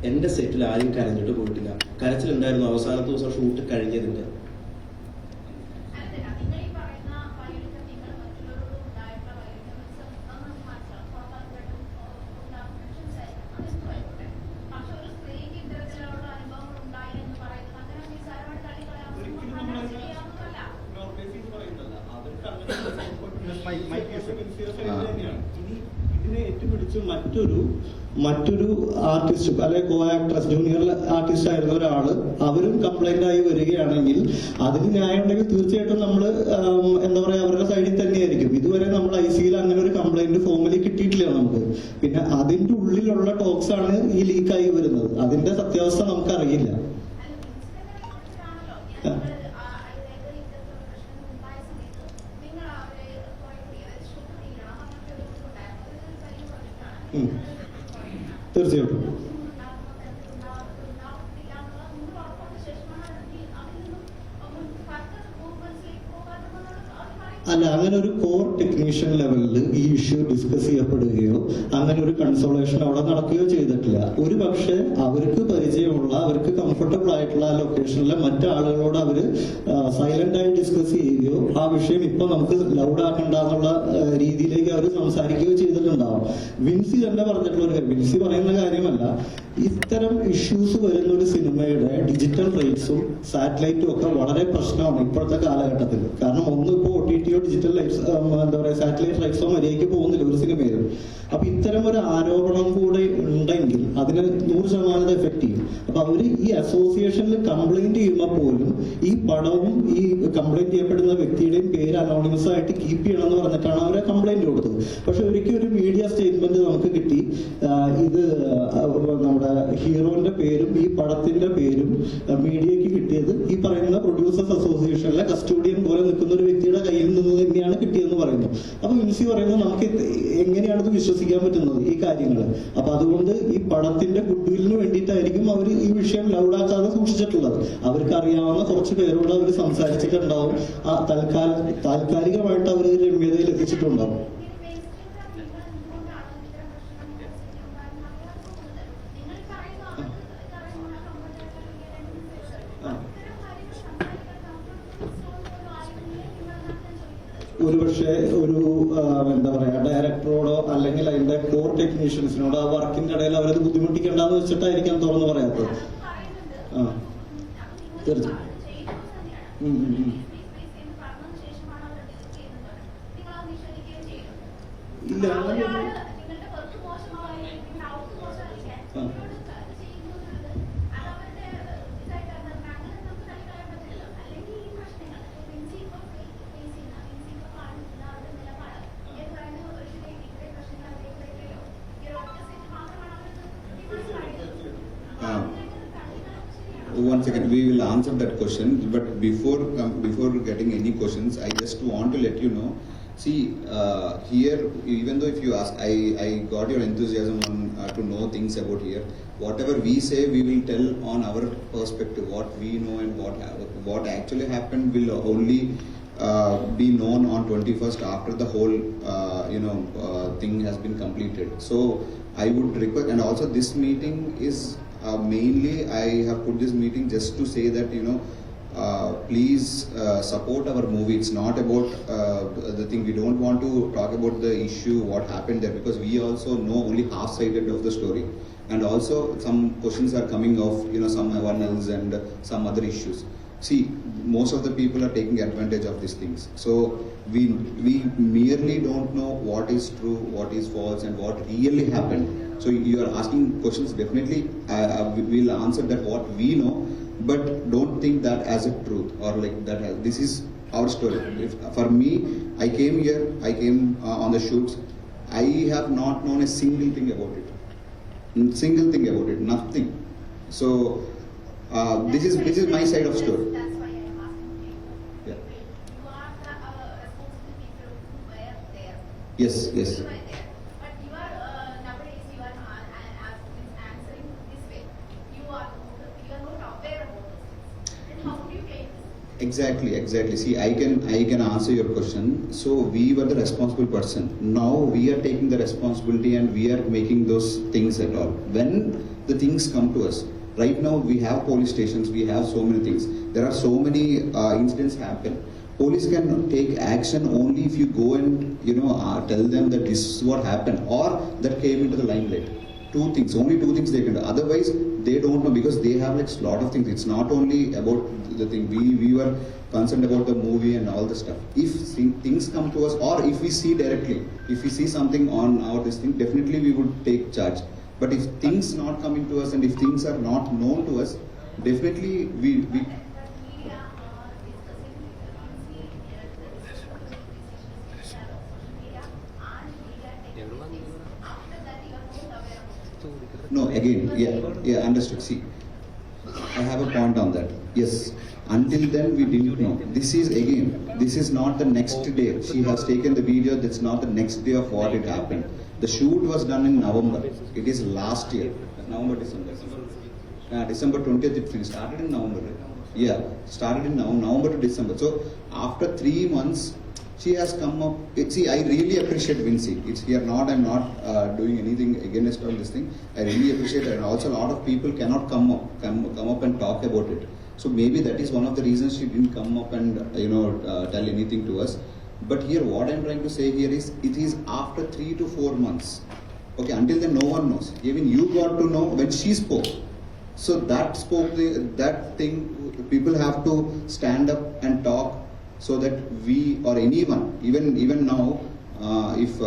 എൻ്റെ സെറ്റിൽ ആരും കരഞ്ഞിട്ട് പോയിട്ടില്ല. കരച്ചിലുണ്ടായിരുന്നു അവസാനത്തെ ദിവസം ഷൂട്ട് കഴിഞ്ഞതിൻ്റെ. ഇതിനെ ഏറ്റുപിടിച്ച് മറ്റൊരു ആർട്ടിസ്റ്റ് അല്ലെ കോ ആക്ട്രസ് ജൂനിയർ ആർട്ടിസ്റ്റ് ആയിരുന്ന ഒരാള് അവരും കംപ്ലൈന്റ് ആയി വരികയാണെങ്കിൽ അതിന് ന്യായം ഉണ്ടെങ്കിൽ തീർച്ചയായിട്ടും നമ്മൾ എന്താ പറയാ അവരുടെ സൈഡിൽ തന്നെയായിരിക്കും. ഇതുവരെ നമ്മൾ ICയിൽ അങ്ങനെ ഒരു കംപ്ലൈന്റ് ഫോമിലി കിട്ടിയിട്ടില്ല നമുക്ക്. പിന്നെ അതിന്റെ ഉള്ളിലുള്ള ടോക്സ് ആണ് ഈ ലീക്കായി വരുന്നത്. അതിന്റെ സത്യാവസ്ഥ നമുക്കറിയില്ല. തീർച്ചയായിട്ടും അല്ല, അങ്ങനെ ഒരു കോർ ടെക്നീഷ്യൻ ലെവലിൽ ഈ ഇഷ്യൂ ഡിസ്കസ് ചെയ്യപ്പെടുകയോ അങ്ങനെ ഒരു കൺസോളേഷൻ അവിടെ നടക്കുകയോ ചെയ്തിട്ടില്ല. ഒരു പക്ഷേ അവർക്ക് പരിചയമുള്ള അവർക്ക് കംഫർട്ടബിൾ ആയിട്ടുള്ള ലൊക്കേഷനിലെ മറ്റാളുകളോട് അവര് സൈലന്റ് ആയി ഡിസ്കസ് ചെയ്യുകയോ ആ വിഷയം ഇപ്പൊ നമുക്ക് ലൗഡ് ആക്കണ്ടെന്നുള്ള രീതിയിലേക്ക് അവർ സംസാരിക്കുകയോ ചെയ്തിട്ടുണ്ടാവും. വിൻസി തന്നെ പറഞ്ഞിട്ടുള്ള ഒരു കാര്യം, വിൻസി പറയുന്ന കാര്യമല്ല, ഇത്തരം ഇഷ്യൂസ് വരുന്ന ഒരു സിനിമയുടെ ഡിജിറ്റൽ റൈറ്റ്സും സാറ്റലൈറ്റും ഒക്കെ വളരെ പ്രശ്നമാണ് ഇപ്പോഴത്തെ കാലഘട്ടത്തിൽ. കാരണം ഒന്നും ഇപ്പോൾ OTT ഡിജിറ്റൽ റൈറ്റ്സ് എന്താ പറയുക സാറ്റലൈറ്റ് റൈറ്റ്സോ മര്യാദയ്ക്ക് പോകുന്നില്ല ഒരു സിനിമയിലും. അപ്പൊ ഇത്തരം ഒരു ആരോപണം കൂടെ ഉണ്ടെങ്കിൽ അതിന് 100% എഫക്ട് ചെയ്യും. അപ്പൊ അവര് ഈ അസോസിയേഷനിൽ കംപ്ലൈന്റ് ചെയ്യുമ്പോൾ പോലും ഈ പടവും ഈ കംപ്ലൈന്റ് ചെയ്യപ്പെടുന്ന വ്യക്തിയുടെയും പേര് അനോണിമസ് ആയിട്ട് കീപ്പ് ചെയ്യണം എന്ന് പറഞ്ഞിട്ടാണ് അവരെ കംപ്ലൈന്റ് കൊടുത്തത്. പക്ഷെ ഒരിക്കലും ഒരു മീഡിയ സ്റ്റേറ്റ്മെന്റ് നമുക്ക് കിട്ടി, ഇത് നമ്മുടെ ഹീറോന്റെ പേരും ഈ പടത്തിന്റെ പേരും മീഡിയക്ക് കിട്ടിയത് ഈ പറയുന്ന പ്രൊഡ്യൂസേഴ്സ് അസോസിയേഷനിലെ കസ്റ്റോഡിയൻ പോലെ നിൽക്കുന്ന ഒരു വ്യക്തിയുടെ കയ്യിൽ നിന്ന് തന്നെയാണ് കിട്ടിയതെന്ന് പറയുന്നു. അപ്പൊ വിൻസി പറയുന്നത് നമുക്ക് എങ്ങനെയാണ് ഇത് വിശ്വസിക്കാൻ പറ്റുന്നത് ഈ കാര്യങ്ങൾ? അപ്പൊ അതുകൊണ്ട് ഈ പടത്തിന്റെ ഗുഡ്വില്ലിന് വേണ്ടിയിട്ടായിരിക്കും അവർ ഈ വിഷയം ലൗഡാക്കാതെ സൂക്ഷിച്ചിട്ടുള്ളത്. അവർക്ക് അറിയാവുന്ന കുറച്ച് പേരോട് അവർ സംസാരിച്ചിട്ടുണ്ടാവും, താൽക്കാലികമായിട്ട് അവർ രമ്യതയിൽ എത്തിച്ചിട്ടുണ്ടാവും. ഒരുപക്ഷെ ഒരു എന്താ പറയാ ഡയറക്ടറോടോ അല്ലെങ്കിൽ അതിന്റെ കോർ ടെക്നീഷ്യൻസിനോടോ ആ വർക്കിന്റെ ഇടയിൽ അവരത് ബുദ്ധിമുട്ടിക്കണ്ടെന്ന് വെച്ചിട്ടായിരിക്കാം തുറന്നു പറയാത്തത്. തീർച്ചയായും ഇല്ല One second, we will answer that question. But before getting any questions, I just want to let you know. See, here, even though if you ask, I got your enthusiasm on to know things about here. Whatever we say, we will tell on our perspective, what we know and what actually happened will only be known on 21st after the whole thing has been completed. So I would request, and also this meeting is mainly I have put this meeting just to say that please support our movie. It's not about the thing. We don't want to talk about the issue what happened there, because we also know only half-sided of the story, and also some questions are coming of someone else and some other issues. See, most of the people are taking advantage of these things. So we merely don't know what is true, what is false, and what really happened. So you are asking questions, definitely we will answer that what we know, but don't think that as a truth or like that. This is our story. For me, I came here, I came on the shoots. I have not known a single thing about it. Nothing. So this is my side of story. That's why I am asking you. Yeah. You are the responsible people who were there. Yes. You were there. But you are nowadays you are answering this way. You are not aware about this. Then how do you claim this? Exactly. See, I can answer your question. So we were the responsible person. Now we are taking the responsibility and we are making those things at all. When the things come to us, right now we have police stations, we have so many things. There are so many incidents happen. Police can take action only if you go and tell them that this is what happened or that came into the limelight. Only two things they can do. Otherwise, they don't know because they have like a lot of things. It's not only about the thing. We were concerned about the movie and all the stuff. If things come to us or if we see directly, if we see something on our this thing, definitely we would take charge. But if things not coming to us and if things are not known to us, definitely we But media are discussing the social media and media taking things. After that, you are not aware of it. No, again, yeah, understood. See, I have a point on that. Yes, until then we didn't know. This is not the next day. She has taken the video, that's not the next day of what it happened. The shoot was done in November. It is last year. December 20th it finished. Started in November. Right? Yeah, started in November to December. So after 3 months, she has come up. See, I really appreciate Vincy. It's here not. I'm not doing anything against all this thing. I really appreciate it. And also, a lot of people cannot come up and talk about it. So maybe that is one of the reasons she didn't come up and tell anything to us. But here, what I'm trying to say here is, it is after 3 to 4 months. Okay, until then, no one knows. Even you got to know when she spoke. So that thing, people have to stand up and talk. So that we or anyone, even now, if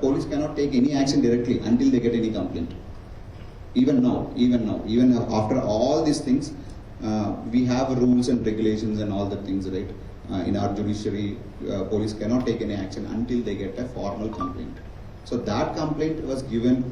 police cannot take any action directly until they get any complaint. Even after all these things, we have rules and regulations and all the things, right? In our judiciary, police cannot take any action until they get a formal complaint. So that complaint was given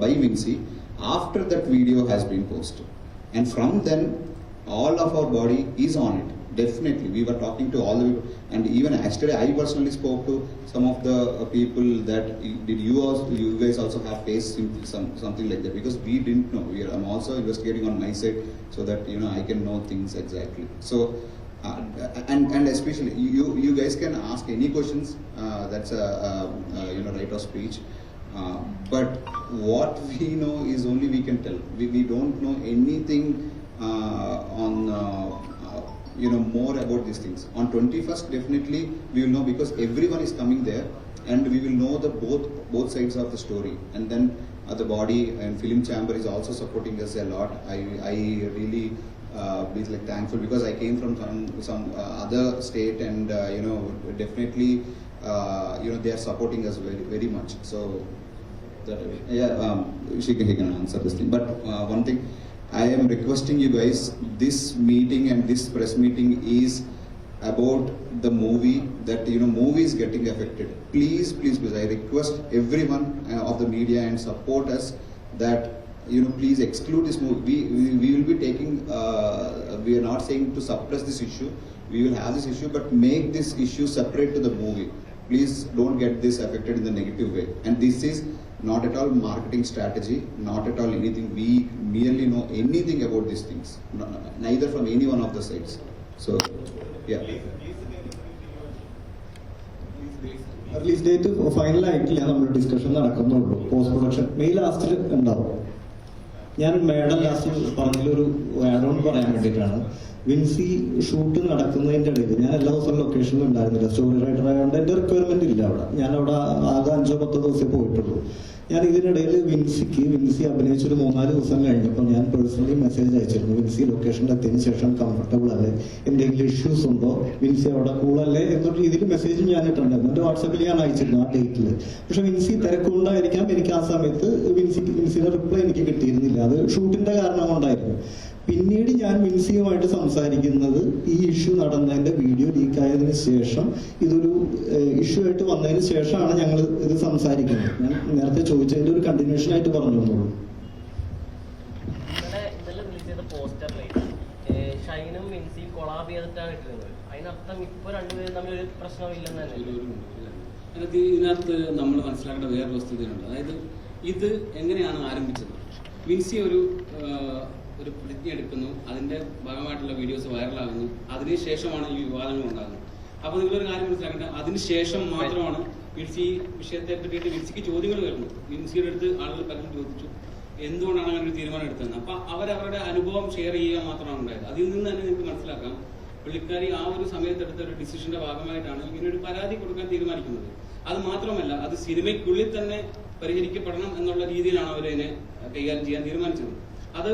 by Vincy after that video has been posted, and from then, all of our body is on it. Definitely, we were talking to all the people, and even yesterday I personally spoke to some of the people that did you guys also have faced something like that, because we didn't know. I'm also investigating on my side so that I can know things exactly. So and especially you guys can ask any questions. That's a right of speech. But what we know is only we can tell. We don't know anything on. More about these things. On 21st, definitely we will know, because everyone is coming there, and we will know the both sides of the story. And then the body and film chamber is also supporting us a lot. I really be like thankful, because I came from some other state, and definitely they are supporting us very, very much. So that he can answer this thing. But one thing, I am requesting you guys, this meeting and this press meeting is about the movie, that movie is getting affected. Please, I request everyone of the media and support us, that please exclude this movie. We will be taking, we are not saying to suppress this issue. We will have this issue, but make this issue separate to the movie. Please don't get this affected in the negative way. And this is not at all marketing strategy, not at all anything. We merely know anything about these things, neither from any one of the sides. So, yeah. Release date ഫൈനലായിട്ടില്ല, നമ്മുടെ discussion നടക്കുന്നുള്ളൂ. Post production May ലാസ്റ്റിൽ ഉണ്ടാവും. ഞാൻ madam last പറഞ്ഞതിലൊരു add on പറയാൻ വേണ്ടിയിട്ടാണ്. Vincy shoot നടക്കുന്നതിൻ്റെ ഇടയിൽ ഞാൻ എല്ലാ ദിവസവും ലൊക്കേഷനിൽ ഉണ്ടായിരുന്നില്ല. സ്റ്റോറി റൈറ്റർ ആയതുകൊണ്ട് എൻ്റെ റിക്വയർമെന്റ് ഇല്ല അവിടെ. ഞാൻ അവിടെ ആകെ 5-10 ദിവസമേ പോയിട്ടുള്ളൂ. ഞാൻ ഇതിനിടയിൽ വിൻസി അഭിനയിച്ചൊരു 3-4 ദിവസം കഴിഞ്ഞപ്പോൾ ഞാൻ പേഴ്സണലി മെസ്സേജ് അയച്ചിരുന്നു. വിൻസി ലൊക്കേഷനിൽ എത്തിയതിനു ശേഷം കംഫർട്ടബിൾ അല്ലേ, എന്തെങ്കിലും ഇഷ്യൂസ് ഉണ്ടോ, വിൻസി അവിടെ കൂളല്ലേ എന്നൊരു രീതിയിൽ മെസ്സേജ് ഞാൻ ഇട്ടിട്ടുണ്ടായിരുന്നു. എൻ്റെ വാട്സാപ്പിൽ ഞാൻ അയച്ചിരുന്നു ആ ഡേറ്റിൽ. പക്ഷെ വിൻസി തിരക്കുണ്ടായിരിക്കാം, എനിക്ക് ആ സമയത്ത് വിൻസിയുടെ റിപ്ലൈ എനിക്ക് കിട്ടിയിരുന്നില്ല. അത് ഷൂട്ടിന്റെ കാരണം കൊണ്ടായിരുന്നു. പിന്നീട് ഞാൻ വിൻസിയുമായിട്ട് സംസാരിക്കുന്നത് ഈ ഇഷ്യൂ നടന്നതിന്റെ വീഡിയോ ലീക്കായതിനു ശേഷം, ഇതൊരു ഇഷ്യൂ ആയിട്ട് വന്നതിന് ശേഷമാണ് ഞങ്ങൾ ഇത് സംസാരിക്കുന്നത്. ഞാൻ നേരത്തെ ചോദിച്ചതിന്റെ ഒരു കണ്ടിന്യൂഷൻ ആയിട്ട് പറഞ്ഞു തന്നോളൂ. ഇന്നലെ റിലീസ് ചെയ്ത പോസ്റ്ററിലെ ഷൈനും വിൻസിയും കൊളാബ് ചെയ്തിട്ടാണ് ഇട്ടിരുന്നത്. അതിനർത്ഥം ഇപ്പൊ രണ്ടുപേരും തമ്മിൽ ഒരു പ്രശ്നമില്ലെന്ന് തന്നെ. ഇതിനകത്ത് നമ്മൾ മനസ്സിലാക്കേണ്ട വേറൊരു വസ്തുതയുണ്ട്. അതായത് ഇത് എങ്ങനെയാണ് ആരംഭിച്ചത്? വിൻസി ഒരു ഒരു പ്രതിജ്ഞ എടുക്കുന്നു, അതിന്റെ ഭാഗമായിട്ടുള്ള വീഡിയോസ് വൈറലാകുന്നു, അതിനുശേഷമാണ് ഈ വിവാദങ്ങൾ ഉണ്ടാകുന്നത്. അപ്പൊ നിങ്ങളൊരു കാര്യം മനസ്സിലാക്കേണ്ടത്, അതിനുശേഷം മാത്രമാണ് വിൻസി വിഷയത്തെ പറ്റിയിട്ട് വിൻസിക്ക് ചോദ്യങ്ങൾ വരുന്നത്. വിൻസിയുടെ അടുത്ത് ആളുകൾ പലരും ചോദിച്ചു എന്തുകൊണ്ടാണ് അങ്ങനെ ഒരു തീരുമാനം എടുത്തതെന്ന്. അപ്പൊ അവരവരുടെ അനുഭവം ഷെയർ ചെയ്യുക മാത്രമാണ് ഉണ്ടായത്. അതിൽ നിന്ന് തന്നെ നിങ്ങൾക്ക് മനസ്സിലാക്കാം പുള്ളിക്കാരി ആ ഒരു സമയത്തെടുത്ത ഒരു ഡിസിഷന്റെ ഭാഗമായിട്ടാണ് ഇങ്ങനെ ഒരു പരാതി കൊടുക്കാൻ തീരുമാനിക്കുന്നത്. അത് മാത്രമല്ല, അത് സിനിമയ്ക്കുള്ളിൽ തന്നെ പരിഹരിക്കപ്പെടണം എന്നുള്ള രീതിയിലാണ് അവരതിനെ കൈകാര്യം ചെയ്യാൻ തീരുമാനിച്ചത്. അത്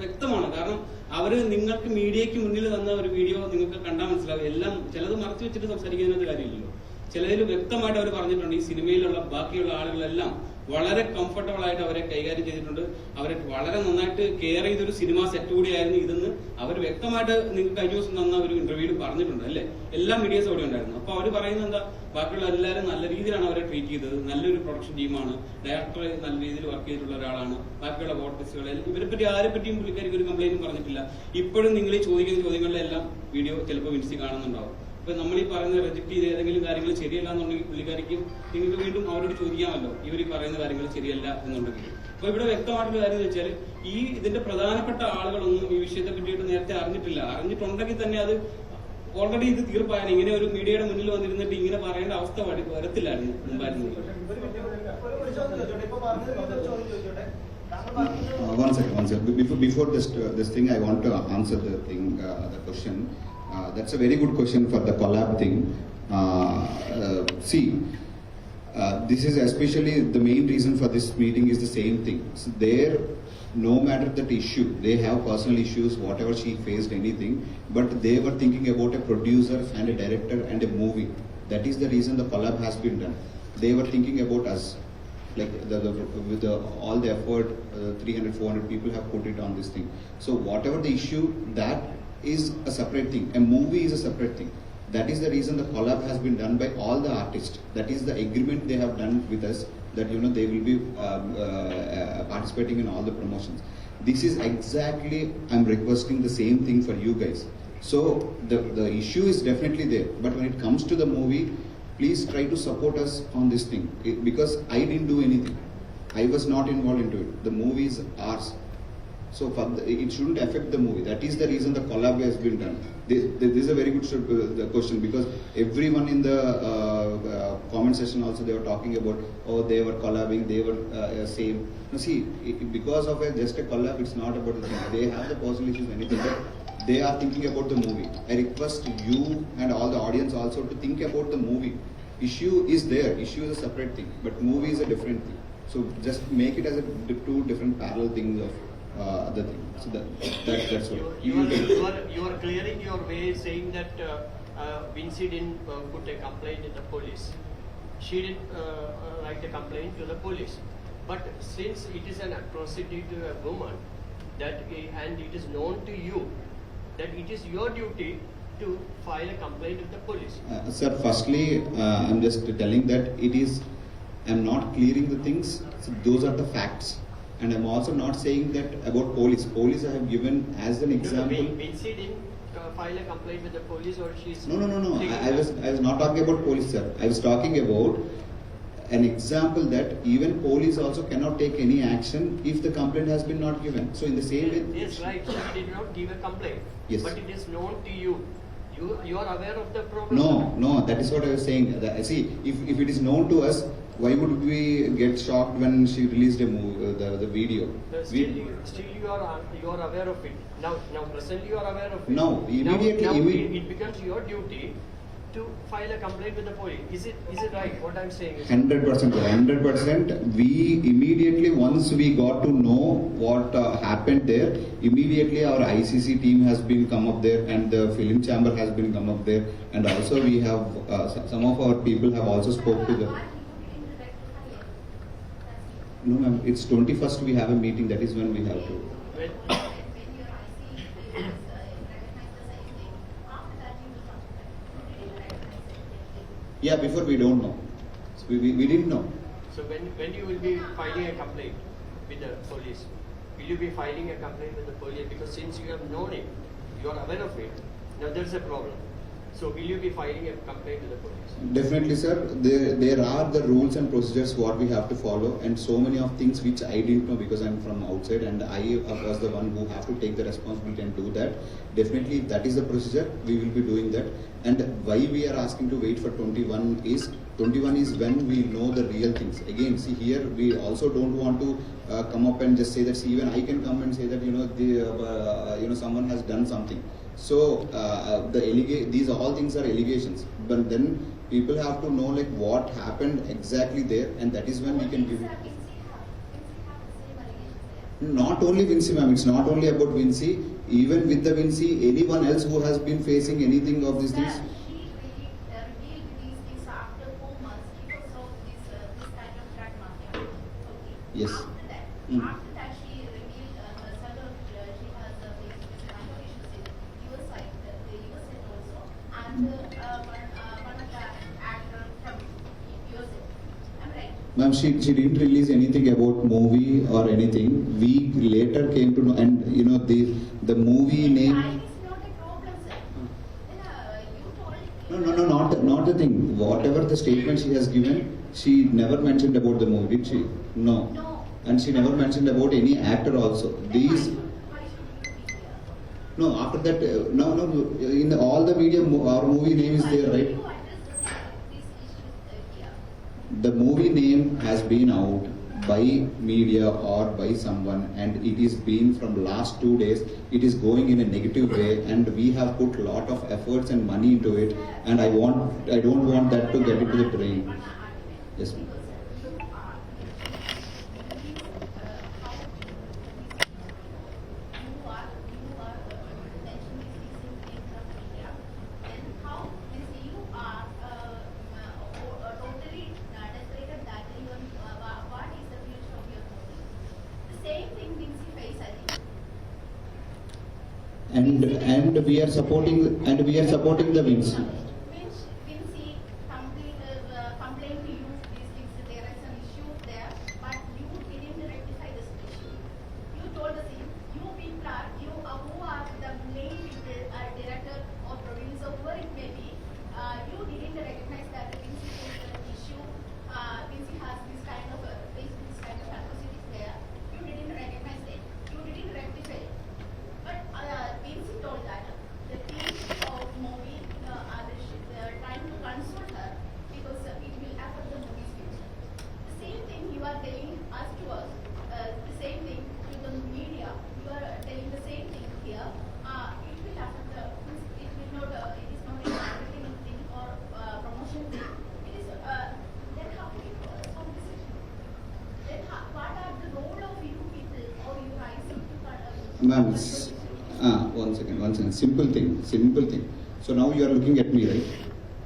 വ്യക്തമാണ്. കാരണം അവര് നിങ്ങൾക്ക് മീഡിയയ്ക്ക് മുന്നിൽ തന്ന ഒരു വീഡിയോ നിങ്ങൾക്ക് കണ്ടാൽ മനസ്സിലാവും. എല്ലാം ചിലത് മറച്ചു വെച്ചിട്ട് സംസാരിക്കുന്നതിനകത്ത് കാര്യമില്ലല്ലോ. ചിലതിൽ വ്യക്തമായിട്ട് അവർ പറഞ്ഞിട്ടുണ്ട്. ഈ സിനിമയിലുള്ള ബാക്കിയുള്ള ആളുകളെല്ലാം വളരെ കംഫർട്ടബിൾ ആയിട്ട് അവരെ കൈകാര്യം ചെയ്തിട്ടുണ്ട്. അവരെ വളരെ നന്നായിട്ട് കെയർ ചെയ്തൊരു സിനിമ സെറ്റ് കൂടിയായിരുന്നു ഇതെന്ന് അവർ വ്യക്തമായിട്ട് നിങ്ങൾക്ക് കഴിഞ്ഞ ദിവസം തന്ന ഒരു ഇന്റർവ്യൂവിൽ പറഞ്ഞിട്ടുണ്ട് അല്ലേ. എല്ലാ മീഡിയസും അവിടെ ഉണ്ടായിരുന്നു. അപ്പൊ അവർ പറയുന്നത് എന്താ, ബാക്കിയുള്ള എല്ലാവരും നല്ല രീതിയിലാണ് അവരെ ട്രീറ്റ് ചെയ്തത്. നല്ലൊരു പ്രൊഡക്ഷൻ ടീമാണ്, ഡയറക്ടർ നല്ല രീതിയിൽ വർക്ക് ചെയ്തിട്ടുള്ള ഒരാളാണ്, ബാക്കിയുള്ള വോട്ടേഴ്സുകൾ ഇവരെ പറ്റി ആരെ പറ്റിയും പുള്ളിക്കാർക്ക് ഒരു കംപ്ലൈന്റും പറഞ്ഞിട്ടില്ല. ഇപ്പോഴും നിങ്ങൾ ഈ ചോദിക്കുന്ന ചോദ്യങ്ങളിലെല്ലാം വീഡിയോ ചിലപ്പോൾ വിൻസി കാണുന്നുണ്ടാവും. ഇപ്പൊ നമ്മൾ ഈ പറയുന്നത് റിജക്ട് ചെയ്ത് ഏതെങ്കിലും കാര്യങ്ങൾ ശരിയല്ല എന്നുണ്ടെങ്കിൽ പുള്ളിക്കാരിക്കും നിങ്ങൾക്ക് വീണ്ടും അവരോട് ചോദിക്കാമല്ലോ ഇവർ ഈ പറയുന്ന കാര്യങ്ങൾ ശരിയല്ല എന്നുണ്ടെങ്കിൽ. അപ്പൊ ഇവിടെ വ്യക്തമായിട്ടുള്ള കാര്യം എന്ന് വെച്ചാൽ ഇതിന്റെ പ്രധാനപ്പെട്ട ആളുകളൊന്നും ഈ വിഷയത്തെ പറ്റിയിട്ട് നേരത്തെ അറിഞ്ഞിട്ടില്ല. അറിഞ്ഞിട്ടുണ്ടെങ്കിൽ തന്നെ അത് ഓൾറെഡി ഇത് തീർപ്പായാണ്. ഇങ്ങനെ ഒരു മീഡിയയുടെ മുന്നിൽ വന്നിരുന്നിട്ട് ഇങ്ങനെ പറയേണ്ട അവസ്ഥ വരത്തില്ലായിരുന്നു മുമ്പായിരുന്നു. One second. Before this thing, I want to answer the question. That's a very good question for the collab thing. See, this is especially the main reason for this meeting is the same thing. So no matter that issue, they have personal issues, whatever she faced, anything, but they were thinking about a producer and a director and a movie. That is the reason the collab has been done. They were thinking about us. Like with all the effort, 300-400 people have put it on this thing. So whatever the issue, that is a separate thing. A movie is a separate thing. That is the reason the collab has been done by all the artists. That is the agreement they have done with us, that they will be participating in all the promotions. This is exactly, I'm requesting the same thing for you guys. So the issue is definitely there. But when it comes to the movie, please try to support us on this thing. Because I didn't do anything. I was not involved into it. The movie is ours. So it shouldn't affect the movie. That is the reason the collab has been done. This is a very good question, because everyone in the comment section also, they were talking about, oh, they were collabing, they were same. Now see, because of just a collab, it's not about the thing. They have the personal issues, anything, but they are thinking about the movie. I request you and all the audience also to think about the movie. Issue is there. Issue is a separate thing, but movie is a different thing. So just make it as two different parallel things of the thing. So that's what. You are clearing your way, saying that Vinci didn't put a complaint in the police. She didn't write a complaint to the police. But since it is an atrocity to a woman, and it is known to you, that it is your duty to file a complaint with the police. Sir, firstly, I'm just telling that I'm not clearing the things. So those are the facts. And I'm also not saying that about police. Police I have given as an example. Vinci didn't file a complaint with the police, or she's... No. I was not talking about police, sir. I was talking about an example that even police also cannot take any action if the complaint has been not given. So in the same way... Yes, right. She did not give a complaint. Yes. But it is known to you. You are aware of the problem? No. That is what I was saying. See, if it is known to us, why would we get shocked when she released the video? Still you are aware of it. Now presently you are aware of it. No, immediately. Now it becomes your duty to file a complaint with the police. Is it right what I'm saying? 100%. We immediately, once we got to know what happened there, immediately our ICC team has been come up there, and the film chamber has been come up there, and also we have some of our people have also spoke to the... No, ma'am. It's 21st. We have a meeting. That is when we have to. When your IC recognize the same thing, after that you will come to that. You didn't recognize it. Yeah, before we don't know. So we didn't know. So when you will be filing a complaint with the police, will you be filing a complaint with the police? Because since you have known it, you are aware of it. Now there is a problem. So will you be filing a complaint to the police? Definitely, sir. There are the rules and procedures what we have to follow, and so many of things which I didn't know because I'm from outside, and I was the one who have to take the responsibility and do that. Definitely, that is the procedure. We will be doing that. And why we are asking to wait for 21 is when we know the real things. Again, see here, we also don't want to come up and just say that. See, even I can come and say that someone has done something. So these all things are allegations, but then people have to know like what happened exactly there, and that is when we can give it. Not only Vinci, ma'am. It's not only about Vinci. Even with the Vinci, anyone else who has been facing anything of these things. She revealed these things after 4 months because of this kind of drug mafia. Okay. Yes. After that, she revealed several. She has faced this kind of issues in US side, the US side also, and one of the actor from USA. I'm right. Ma'am, she didn't release anything about movie or anything. We later came to know, and the movie name. Time is not a problem, sir. You told. Not the thing. Whatever the statement she has given, she never mentioned about the movie, did she? No. No. And she never mentioned about any actor also. These. Why should you be here? No, after that, in all the media, our movie name is there, right? You address these issues here. The movie name has been out by media or by someone, and it is been from last 2 days. It is going in a negative way, and we have put a lot of efforts and money into it, and I don't want that to get into the drain. Yes, ma'am. And we are supporting the Vinci. Vinci complained to you these things. There is an issue there, but you didn't rectify this issue. You told us you people are who are the main people, director or producer, whoever it may be. You didn't recognize that Vinci is an issue. Vinci has this kind of atrocities there. You didn't recognize it. You didn't rectify it. But Vinci told that the team of movie are trying to console her because it will affect the movie's future. The same thing you are telling us to us, the same thing to the media. You are telling the same thing here. It will affect the. It will not. It is not a marketing thing or promotion thing. It is. Then how do you solve this issue? Then what are the role of you people or you rising to? Ma'am, one second. Simple thing. So now you are looking at me, right?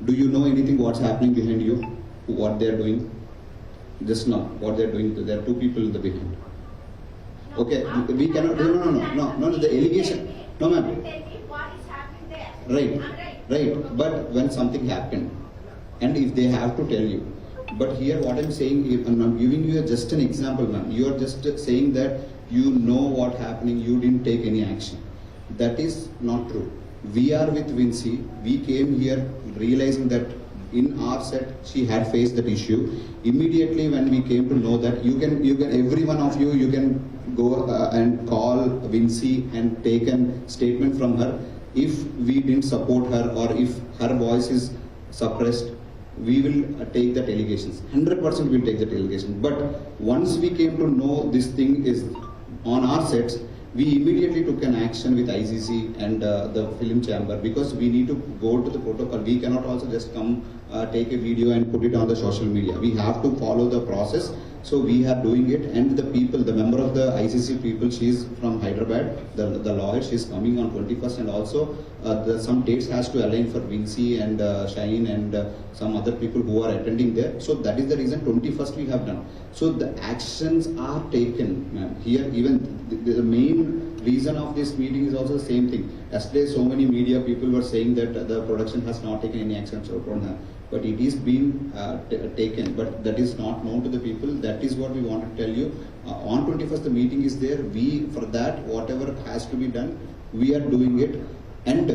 Do you know anything what's happening behind you? What they are doing? Just now, what they are doing? There are 2 people in the behind. Okay, we cannot. No. The allegation. No, ma'am. Tell me what is happening there. Right. But when something happened, and if they have to tell you. But here, what I'm saying, I'm giving you just an example, ma'am. You are just saying that you know what happening. You didn't take any action. That is not true. We are with Vinci. We came here realizing that in our set she had faced that issue. Immediately when we came to know that you can every one of you can go and call Vinci and take a statement from her. If we didn't support her or if her voice is suppressed, we will take that allegations. 100% we'll take that allegation. But once we came to know this thing is on our sets, we immediately took an action with ICC and the film chamber because we need to go to the protocol. We cannot also just come take a video and put it on the social media. We have to follow the process. So we are doing it, and the member of the ICC people, she is from Hyderabad, the lawyer, she is coming on 21st, and also some dates has to align for Vinci and Shine and some other people who are attending there. So that is the reason 21st we have done. So the actions are taken, ma'am. Here even the main reason of this meeting is also the same thing. Yesterday so many media people were saying that the production has not taken any action on her. But it is being taken, but that is not known to the people. That is what we want to tell you. On 21st, the meeting is there. For that, whatever has to be done, we are doing it. And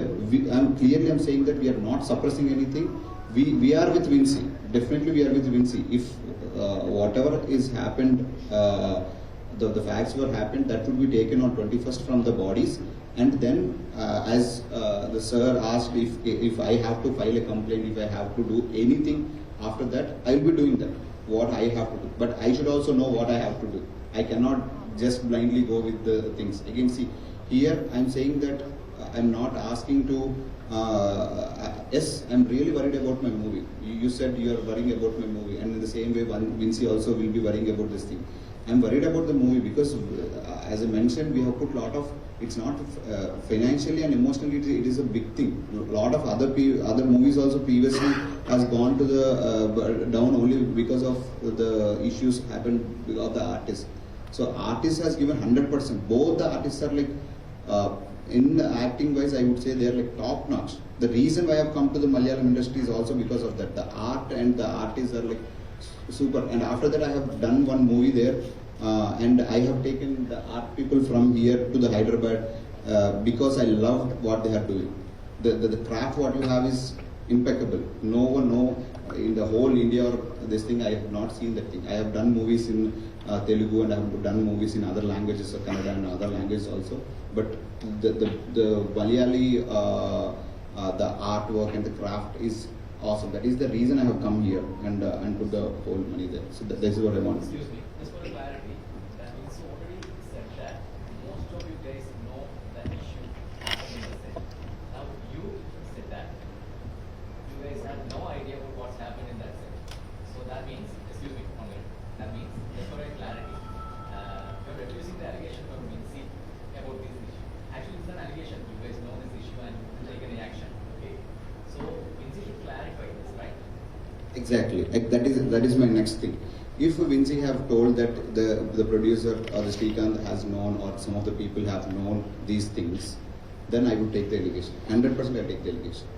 I'm saying that we are not suppressing anything. We are with Vinci. Definitely we are with Vinci. If whatever is happened, the facts were happened, that will be taken on 21st from the bodies. And then, as the sir asked, if I have to file a complaint, if I have to do anything after that, I will be doing that. What I have to do, but I should also know what I have to do. I cannot just blindly go with the things. Again, see, here I'm saying that I'm not asking to. Yes, I'm really worried about my movie. You said you are worrying about my movie, and in the same way, Vinci also will be worrying about this thing. I'm worried about the movie because, as I mentioned, we have put a lot of. It's not financially and emotionally. It is a big thing. A lot of other movies also previously has gone to the down only because of the issues happened of the artist. So artist has given 100%. Both the artists are like in the acting wise, I would say they are like top notch. The reason why I have come to the Malayalam industry is also because of that. The art and the artists are like super. And after that, I have done one movie there. And I have taken the art people from here to the Hyderabad because I loved what they are doing. The craft what you have is impeccable. No one in the whole India or this thing, I have not seen that thing. I have done movies in Telugu and I have done movies in other languages, Kannada and other languages also. But the Malayali, the artwork and the craft is awesome. That is the reason I have come here and put the whole money there. So that is what I want. Excuse me, just for clarity, that means you already said that most of you guys know that issue happened in the set. Now you said that you guys have no idea about what's happened in that set. So that means, excuse me, one minute. That means, just for clarity, you're refusing the allegation from Vinci about this issue. Actually, it's an allegation. You guys know this issue and you will take any action. Okay. So Vinci should clarify this, right? Exactly. That is my next thing. If Vinci have told that the producer or the Srikanth has known or some of the people have known these things, then I would take the allegation. 100% I take the allegation.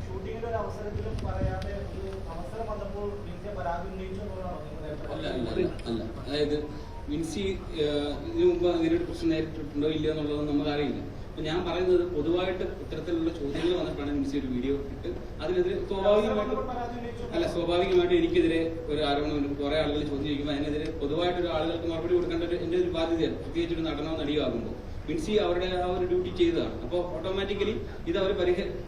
ഷൂട്ടിങ്ങിന്റെ ഒരു അവസരത്തിലും പറയാതെ ഒരു അവസരം വന്നപ്പോൾ വിൻസിയെ പരാതി ഉന്നയിച്ചു എന്നുള്ളതാണോ? അല്ല അതായത് വിൻസി ഇതിനു മുമ്പ് അങ്ങനെ ഒരു പ്രശ്നം നേരിട്ടിട്ടുണ്ടോ ഇല്ലയോ എന്നുള്ളത് നമുക്ക് അറിയില്ല. അപ്പൊ ഞാൻ പറയുന്നത് പൊതുവായിട്ട് ഇത്തരത്തിലുള്ള ചോദ്യങ്ങൾ വന്നിട്ടാണ് വിൻസി ഒരു വീഡിയോ ഇട്ട് അതിനെതിരെ സ്വാഭാവികമായിട്ട് എനിക്കെതിരെ ഒരു ആരോപണം കുറെ ആളുകൾ ചോദ്യം ചോദിക്കുമ്പോൾ അതിനെതിരെ പൊതുവായിട്ട് ആളുകൾക്ക് മറുപടി കൊടുക്കേണ്ട എന്റെ ഒരു ബാധ്യതയാണ്. പ്രത്യേകിച്ച് ഒരു നടനോ നടിയോ ആകുമ്പോൾ വിൻസി അവരുടെ ആ ഒരു ഡ്യൂട്ടി ചെയ്തതാണ്. അപ്പോൾ ഓട്ടോമാറ്റിക്കലി ഇത് അവർ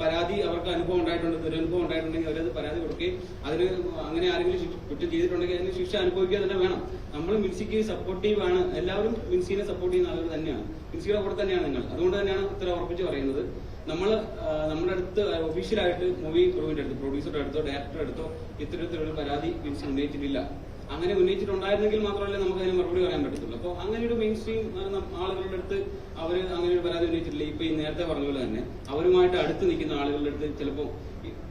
പരാതി അവർക്ക് അനുഭവം ഉണ്ടായിട്ടുണ്ട്, ദുരനുഭവം ഉണ്ടായിട്ടുണ്ടെങ്കിൽ അവരത് പരാതി കൊടുക്കുകയും അതിന് അങ്ങനെ ആരെങ്കിലും കുറ്റം ചെയ്തിട്ടുണ്ടെങ്കിൽ അതിന് ശിക്ഷ അനുഭവിക്കുക തന്നെ വേണം. നമ്മൾ വിൻസിക്ക് സപ്പോർട്ടീവ് ആണ്, എല്ലാവരും വിൻസിനെ സപ്പോർട്ട് ചെയ്യുന്ന ആളുകൾ തന്നെയാണ്, വിൻസിയുടെ കൂടെ തന്നെയാണ് നിങ്ങൾ. അതുകൊണ്ട് തന്നെയാണ് ഇത്ര ഉറപ്പിച്ച് പറയുന്നത്. നമ്മുടെ അടുത്ത് ഒഫീഷ്യലായിട്ട് മൂവി ക്രൂവിന്റെ അടുത്ത്, പ്രൊഡ്യൂസറുടെ അടുത്തോ ഡയറക്ടറുടെ അടുത്തോ ഇത്തരത്തിലൊരു പരാതി വിൻസി ഉന്നയിച്ചിട്ടില്ല. അങ്ങനെ ഉന്നയിച്ചിട്ടുണ്ടായിരുന്നെങ്കിൽ മാത്രമല്ലേ നമുക്ക് അതിന് മറുപടി പറയാൻ പറ്റത്തുള്ളൂ. അപ്പോൾ അങ്ങനെ ഒരു മെയിൻ സ്ട്രീം ആളുകളുടെ അടുത്ത് അവർ അങ്ങനെ ഒരു പരാതി ഉന്നയിച്ചിട്ടില്ല. ഇപ്പൊ ഈ നേരത്തെ പറഞ്ഞ പോലെ തന്നെ അവരുമായിട്ട് അടുത്ത് നിൽക്കുന്ന ആളുകളുടെ അടുത്ത് ചിലപ്പോൾ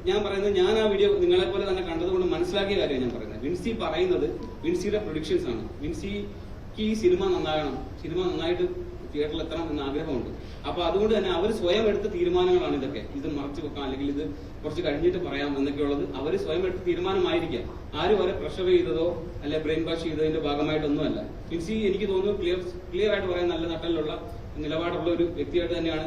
ഞാൻ പറയുന്നത്, ഞാൻ ആ വീഡിയോ നിങ്ങളെ പോലെ തന്നെ കണ്ടതുകൊണ്ട് മനസ്സിലാക്കിയ കാര്യമാണ് ഞാൻ പറയുന്നത്. വിൻസി പറയുന്നത് വിൻസിയുടെ പ്രൊഡിക്ഷൻസ് ആണ്. വിൻസിക്ക് ഈ സിനിമ നന്നാകണം, സിനിമ നന്നായിട്ട് തിയേറ്ററിൽ എത്തണം എന്ന ആഗ്രഹമുണ്ട്. അപ്പൊ അതുകൊണ്ട് തന്നെ അവർ സ്വയം എടുത്ത തീരുമാനങ്ങളാണ് ഇതൊക്കെ. ഇത് മറച്ചു വെക്കാം അല്ലെങ്കിൽ ഇത് കുറച്ച് കഴിഞ്ഞിട്ട് പറയാം എന്നൊക്കെയുള്ളത് അവർ സ്വയം എടുത്ത തീരുമാനമായിരിക്കാം. ആരും അവരെ പ്രഷർ ചെയ്തതോ അല്ലെ ബ്രെയിൻ വാഷ് ചെയ്തതിന്റെ ഭാഗമായിട്ടൊന്നുമല്ല. വിൻസി എനിക്ക് തോന്നുന്നു ക്ലിയർ ആയിട്ട് പറയാൻ നല്ല നട്ടലുള്ള നിലപാടുള്ള ഒരു വ്യക്തിയായിട്ട് തന്നെയാണ്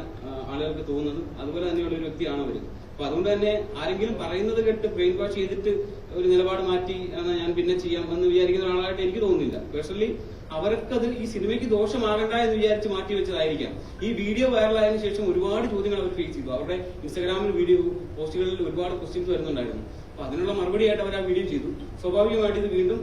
ആളുകൾക്ക് തോന്നുന്നത്. അതുപോലെ തന്നെയുള്ള ഒരു വ്യക്തിയാണ് അവർ. അപ്പൊ അതുകൊണ്ട് തന്നെ ആരെങ്കിലും പറയുന്നത് കേട്ട് ബ്രെയിൻ വാഷ് ചെയ്തിട്ട് ഒരു നിലപാട് മാറ്റി ഞാൻ പിന്നെ ചെയ്യാം എന്ന് വിചാരിക്കുന്ന ഒരാളായിട്ട് എനിക്ക് തോന്നുന്നില്ല. പേഴ്സണലി അവർക്കത് ഈ സിനിമയ്ക്ക് ദോഷമാകണ്ട എന്ന് വിചാരിച്ച് മാറ്റി വെച്ചതായിരിക്കാം. ഈ വീഡിയോ വൈറലായതിനു ശേഷം ഒരുപാട് ചോദ്യങ്ങൾ അവർ ഫേസ് ചെയ്തു. അവരുടെ ഇൻസ്റ്റാഗ്രാമിൽ വീഡിയോ പോസ്റ്റുകളിൽ ഒരുപാട് ക്വസ്റ്റ്യൻസ് വരുന്നുണ്ടായിരുന്നു. അപ്പൊ അതിനുള്ള മറുപടിയായിട്ട് അവർ ആ വീഡിയോ ചെയ്തു. സ്വാഭാവികമായിട്ട് ഇത് വീണ്ടും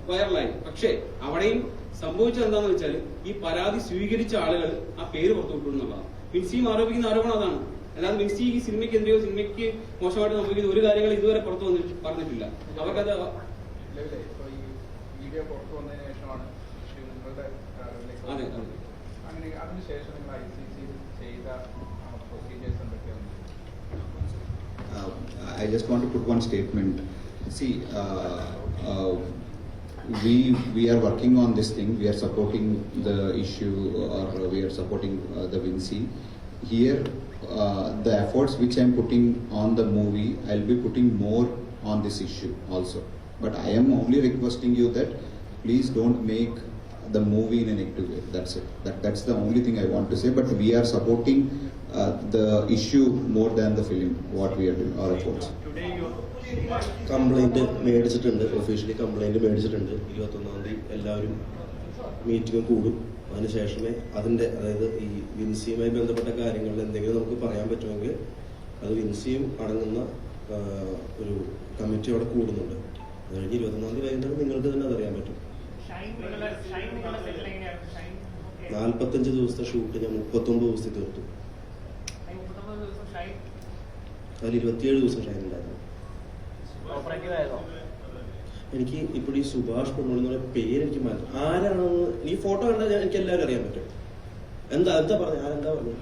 വൈറലായി. പക്ഷേ അവിടെയും സംഭവിച്ചത് എന്താണെന്ന് വെച്ചാൽ ഈ പരാതി സ്വീകരിച്ച ആളുകൾ ആ പേര് പുറത്തുവിട്ടു എന്നുള്ളതാണ്. വിൻസിയും ആരോപിക്കുന്ന ആരോപണം അതാണ്. അല്ലാതെ വിൻസി ഈ സിനിമയ്ക്കെതിരെയോ സിനിമയ്ക്ക് മോശമായിട്ട് സംഭവിക്കുന്ന ഒരു കാര്യങ്ങൾ ഇതുവരെ പുറത്തു പറഞ്ഞിട്ടില്ല. അവർക്കത് വീഡിയോ പുറത്തു വന്നതിന് ശേഷമാണ് അതെ അങ്ങനെ അതിനുശേഷം നിങ്ങൾ ICC ചെയ്ത പ്രൊസീജിയേഴ്സ് എന്തൊക്കെയാണ്? I just want to put one statement. See, we are working on this thing. We are supporting the issue, or we are supporting the Vinci. Here, the efforts which I am putting on the movie, I'll be putting more on this issue also. But I am only requesting you that please don't make the movie in a negative way. That's it. That's the only thing I want to say. But we are supporting the issue more than the film. What we are doing, our efforts. Today you complaint മേടിച്ചിട്ടുണ്ട്, officially complaint മേടിച്ചിട്ടുണ്ട്. 21-ാം തീയതി എല്ലാവരും meeting കൂടും. അതിനുശേഷമേ അതിൻ്റെ, അതായത് ഈ വിൻസിയുമായി ബന്ധപ്പെട്ട കാര്യങ്ങളിൽ എന്തെങ്കിലും നമുക്ക് പറയാൻ പറ്റുമെങ്കിൽ അത് വിൻസിയും അടങ്ങുന്ന ഒരു കമ്മിറ്റി അവിടെ കൂടുന്നുണ്ട്. അത് കഴിഞ്ഞ് 21-ാം തീയതി വൈകുന്നേരം നിങ്ങൾക്ക് തന്നെ അതറിയാൻ പറ്റും. 45 ദിവസത്തെ ഷൂട്ട് ഞാൻ 39 ദിവസത്തിൽ തീർത്തു. അതിൽ 27 ദിവസം ഷൈൻ ഉണ്ടായിരുന്നു. എനിക്ക് ഇപ്പോൾ ഈ സുഭാഷ് പൊന്നോളി എന്ന് പറയുന്ന പേര് എനിക്ക് മാറ്റും. ആരാണെന്ന് ഈ ഫോട്ടോ കണ്ടാൽ എനിക്ക് എല്ലാവരും അറിയാൻ പറ്റും. എന്താ പറഞ്ഞു, ആരെന്താ പറഞ്ഞു?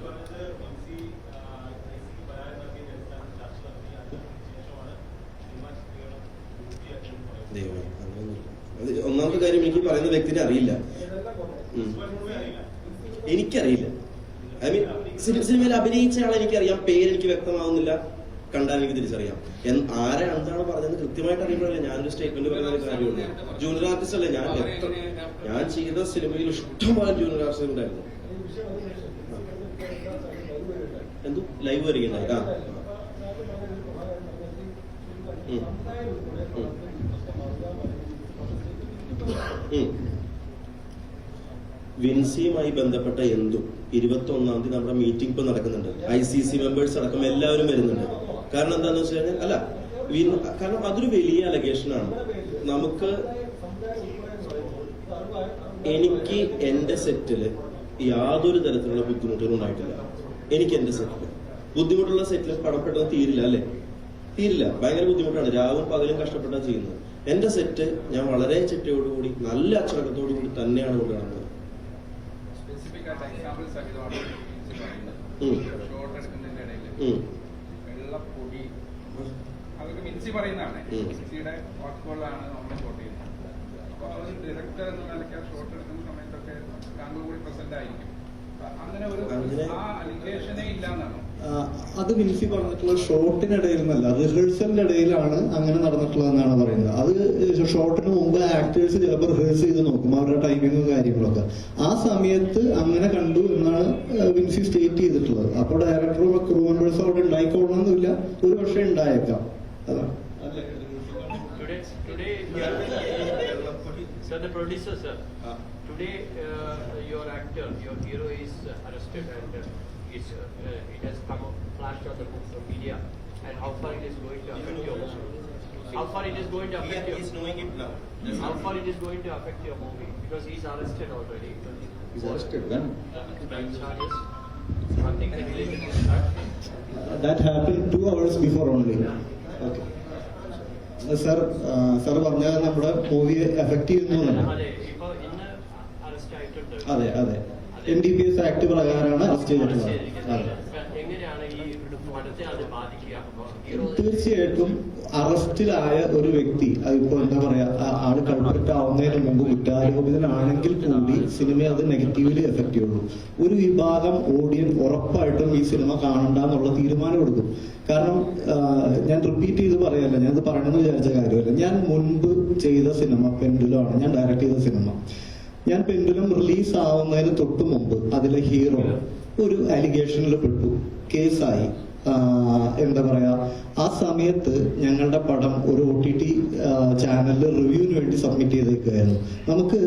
ദൈവമേ, അങ്ങനെയൊന്നുമില്ല. അത് ഒന്നാമത്തെ കാര്യം, എനിക്ക് പറയുന്ന വ്യക്തിനെ അറിയില്ല. എനിക്കറിയില്ല. ഐ മീൻ സിനിമയിൽ അഭിനയിച്ച ആളെ എനിക്കറിയാം, പേരെനിക്ക് വ്യക്തമാവുന്നില്ല, കണ്ടാൽ എനിക്ക് തിരിച്ചറിയാം. ആരെ എന്താണ് പറഞ്ഞതെന്ന് കൃത്യമായിട്ട് അറിയുമ്പോഴല്ലേ ഞാനൊരു സ്റ്റേറ്റ്മെന്റ് പറയുന്ന ഒരു കാര്യമുള്ളൂ. ജൂനിയർ ആർട്ടിസ്റ്റ് അല്ലേ ഞാൻ ചെയ്ത സിനിമയിൽ ഇഷ്ടംപോലെ ജൂനിയർ ആർട്ടിസ്റ്റ് ഉണ്ടായിരുന്നു. എന്തു ലൈവ് വരികയുണ്ടായി. വിൻസിയുമായി ബന്ധപ്പെട്ട എന്തും 21-ാം തീയതി നമ്മുടെ മീറ്റിംഗ് ഇപ്പൊ നടക്കുന്നുണ്ട്. ICC മെമ്പേഴ്സ് അടക്കം എല്ലാവരും വരുന്നുണ്ട്. കാരണം എന്താണെന്ന് വെച്ച് കഴിഞ്ഞാൽ, അല്ല കാരണം അതൊരു വലിയ അലഗേഷനാണ്. എനിക്ക് എന്റെ സെറ്റില് യാതൊരു തരത്തിലുള്ള ബുദ്ധിമുട്ടുകളും ഉണ്ടായിട്ടില്ല. എനിക്ക് എന്റെ സെറ്റില് ബുദ്ധിമുട്ടുള്ള സെറ്റില് പടപ്പെട്ടത് തീരില്ല, അല്ലെ? തീരില്ല. ഭയങ്കര ബുദ്ധിമുട്ടാണ്. രാവും പകലും കഷ്ടപ്പെട്ടാ ചെയ്യുന്നത്. എന്റെ സെറ്റ് ഞാൻ വളരെ ചിട്ടയോടുകൂടി നല്ല അച്ചടക്കത്തോടു കൂടി തന്നെയാണ് കൊണ്ട് നടന്നത്. വെള്ളപ്പൊടി അതൊക്കെ മിൻസി പറയുന്നതാണ്. മിൻസിയുടെ വാക്കുകളാണ് നമ്മൾ ഷോട്ട് ചെയ്യുന്നത്. അപ്പൊ അവർ ഡയറക്ടർ എന്ന നിലയ്ക്ക് ഷോട്ട് എടുക്കുന്ന സമയത്തൊക്കെ താങ്കൾ കൂടി പ്രസന്റ് ആയിരിക്കും. അങ്ങനെ ഒരു ആ അലിഗേഷനേ ഇല്ലാന്നാണ് അത് വിൻസി പറഞ്ഞിട്ടുള്ള. ഷോട്ടിനിടയിൽ എന്നല്ല, റിഹേഴ്സലിന്റെ ഇടയിലാണ് അങ്ങനെ നടന്നിട്ടുള്ളതെന്നാണ് പറയുന്നത്. അത് ഷോട്ടിന് മുമ്പ് ആക്ടേഴ്സ് ചിലപ്പോൾ റിഹേഴ്സ് ചെയ്ത് നോക്കും, അവരുടെ ടൈമിങ്ങും കാര്യങ്ങളൊക്കെ. ആ സമയത്ത് അങ്ങനെ കണ്ടു എന്നാണ് വിൻസി സ്റ്റേറ്റ് ചെയ്തിട്ടുള്ളത്. അപ്പോൾ ഡയറക്ടറും ക്രൂ മെമ്പേഴ്സും അവിടെ ഉണ്ടായിക്കോളണമെന്നില്ല, ഒരു പക്ഷേ ഉണ്ടായേക്കാം. അതാണ്. Sir, the producer, sir. Today, your actor, your hero is arrested and it has come up, flashed on the media. And how far it is going to affect your movie? How far it is going to affect your? He's knowing it now. How far it is going to affect your movie? Because he's arrested already. He's arrested when? Crime charges. Something related to that. That happened 2 hours before only. Okay. Sir പറഞ്ഞാൽ നമ്മുടെ മൂവിയെ effect ചെയ്യുന്നു. അതെ അതെ, NDPS act പ്രകാരമാണ് arrest ചെയ്തിട്ടുള്ളത്. തീർച്ചയായിട്ടും അറസ്റ്റിലായ ഒരു വ്യക്തി, അതിപ്പോ എന്താ പറയാ, ആള് കൾപ്രിറ്റ് ആവുന്നതിന് മുമ്പ് കുറ്റാരോപിതനാണെങ്കിൽ കൂടി സിനിമയെ അത് നെഗറ്റീവ്ലി എഫക്ട് ചെയ്യുള്ളൂ. ഒരു വിഭാഗം ഓഡിയൻസ് ഉറപ്പായിട്ടും ഈ സിനിമ കാണണ്ട എന്നുള്ള തീരുമാനം എടുക്കും. കാരണം ഞാൻ റിപ്പീറ്റ് ചെയ്ത് പറയല്ല, ഞാനത് പറയണമെന്ന് വിചാരിച്ച കാര്യമല്ല. ഞാൻ മുൻപ് ചെയ്ത സിനിമ പെൻഡുലമാണ്, ഞാൻ ഡയറക്ട് ചെയ്ത സിനിമ. ഞാൻ പെൻഡുലം റിലീസ് ആവുന്നതിന് തൊട്ട് മുമ്പ് അതിലെ ഹീറോ ഒരു അലിഗേഷനിൽ പെട്ടു, കേസായി. എന്താ പറയാ, ആ സമയത്ത് ഞങ്ങളുടെ പടം ഒരു OTT ചാനലിൽ റിവ്യൂവിന് വേണ്ടി സബ്മിറ്റ് ചെയ്തേക്കുകയായിരുന്നു. നമുക്ക്